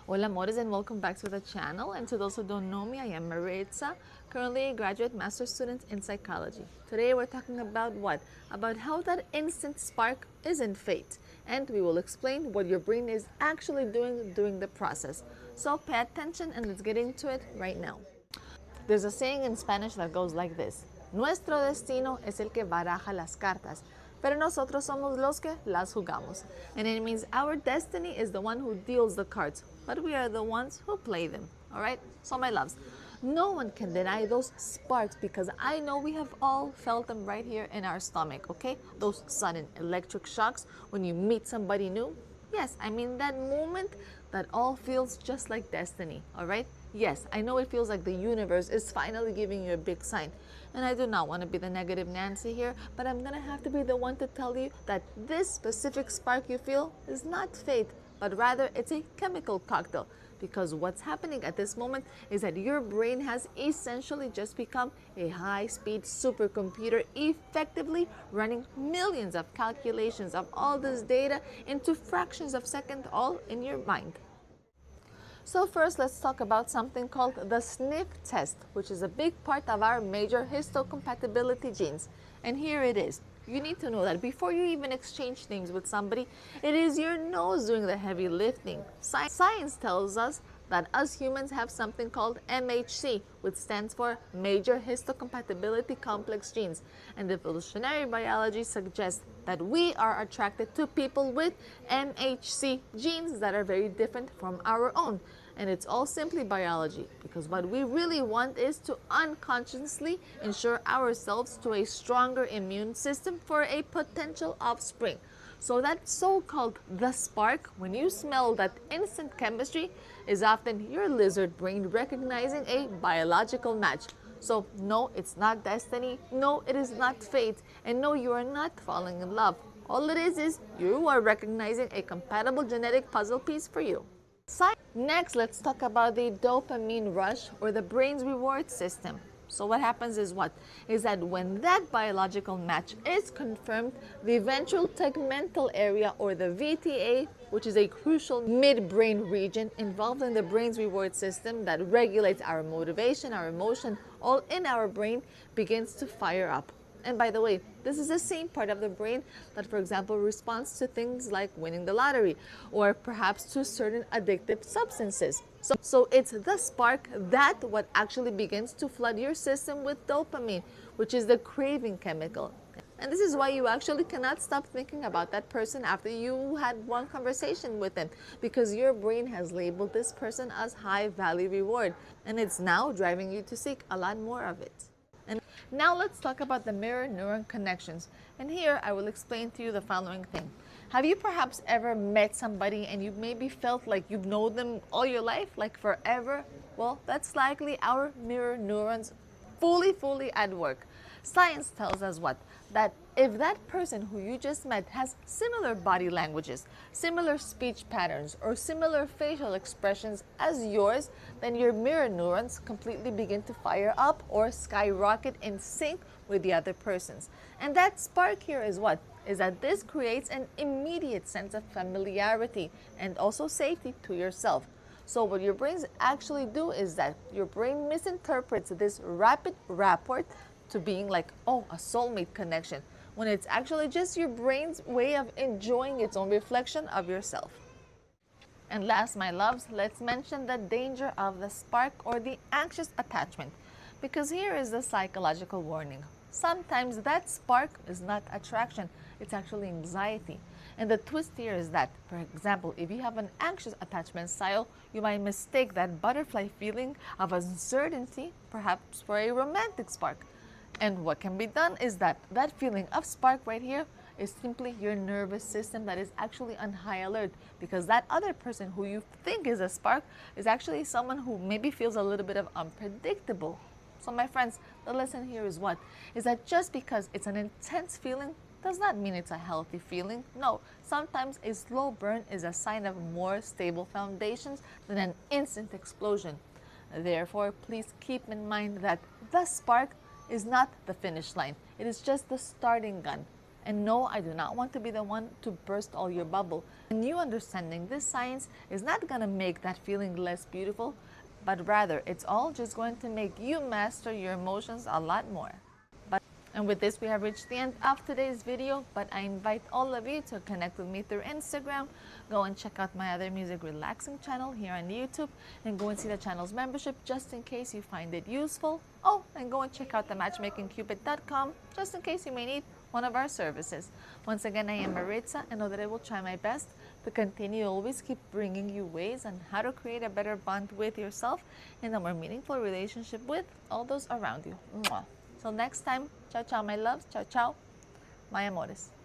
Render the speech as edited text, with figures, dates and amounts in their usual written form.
Hola amores, and welcome back to the channel. And to those who don't know me, I am Maritza, currently a graduate master's student in psychology. Today we're talking about what? About how that instant spark isn't fate. And we will explain what your brain is actually doing during the process. So pay attention and let's get into it right now. There's a saying in Spanish that goes like this: Nuestro destino es el que baraja las cartas, pero nosotros somos los que las jugamos. And it means our destiny is the one who deals the cards, but we are the ones who play them. All right? So my loves, no one can deny those sparks because I know we have all felt them right here in our stomach, okay? Those sudden electric shocks when you meet somebody new. Yes, I mean that moment that all feels just like destiny, all right? Yes, I know it feels like the universe is finally giving you a big sign. And I do not want to be the negative Nancy here, but I'm going to have to be the one to tell you that this specific spark you feel is not fate, but rather it's a chemical cocktail. Because what's happening at this moment is that your brain has essentially just become a high-speed supercomputer, effectively running millions of calculations of all this data into fractions of seconds, all in your mind. So first, let's talk about something called the snip test, which is a big part of our major histocompatibility genes. And here it is. You need to know that before you even exchange names with somebody, it is your nose doing the heavy lifting. Science tells us that us humans have something called MHC, which stands for Major Histocompatibility Complex Genes. And evolutionary biology suggests that we are attracted to people with MHC genes that are very different from our own. And it's all simply biology, because what we really want is to unconsciously ensure ourselves to a stronger immune system for a potential offspring. So that so-called the spark, when you smell that instant chemistry, is often your lizard brain recognizing a biological match. So no, it's not destiny, no, it is not fate, and no, you are not falling in love. All it is you are recognizing a compatible genetic puzzle piece for you. Next, let's talk about the dopamine rush, or the brain's reward system. So what happens is what? Is that when that biological match is confirmed, the ventral tegmental area, or the VTA, which is a crucial midbrain region involved in the brain's reward system that regulates our motivation, our emotion, all in our brain, begins to fire up. And by the way, this is the same part of the brain that, for example, responds to things like winning the lottery or perhaps to certain addictive substances. So it's the spark that what actually begins to flood your system with dopamine, which is the craving chemical. And this is why you actually cannot stop thinking about that person after you had one conversation with them, because your brain has labeled this person as high value reward, and it's now driving you to seek a lot more of it. And now let's talk about the mirror neuron connections. And here I will explain to you the following thing. Have you perhaps ever met somebody and you maybe felt like you've known them all your life, like forever? Well, that's likely our mirror neurons fully at work. Science tells us what? That if that person who you just met has similar body languages, similar speech patterns, or similar facial expressions as yours, then your mirror neurons completely begin to fire up or skyrocket in sync with the other person's. And that spark here is what? Is that this creates an immediate sense of familiarity and also safety to yourself. So what your brains actually do is that your brain misinterprets this rapid rapport to being like, oh, a soulmate connection, when it's actually just your brain's way of enjoying its own reflection of yourself. And last, my loves, let's mention the danger of the spark, or the anxious attachment, because here is the psychological warning. Sometimes that spark is not attraction, it's actually anxiety. And the twist here is that, for example, if you have an anxious attachment style, you might mistake that butterfly feeling of uncertainty perhaps for a romantic spark. And what can be done is that that feeling of spark right here is simply your nervous system that is actually on high alert, because that other person who you think is a spark is actually someone who maybe feels a little bit of unpredictable. So my friends, the lesson here is what? Is that just because it's an intense feeling does not mean it's a healthy feeling. No, sometimes a slow burn is a sign of more stable foundations than an instant explosion. Therefore, please keep in mind that the spark is not the finish line. It is just the starting gun. And no, I do not want to be the one to burst all your bubble. And you understanding this science is not going to make that feeling less beautiful, but rather it's all just going to make you master your emotions a lot more. And with this, we have reached the end of today's video, but I invite all of you to connect with me through Instagram. Go and check out my other music relaxing channel here on YouTube, and go and see the channel's membership just in case you find it useful. Oh, and go and check out the matchmakingcupid.com just in case you may need one of our services. Once again, I am Maritza, and know that I will try my best to continue always keep bringing you ways on how to create a better bond with yourself and a more meaningful relationship with all those around you. Mwah. Till next time, ciao, ciao, my loves. Ciao, ciao, my amores.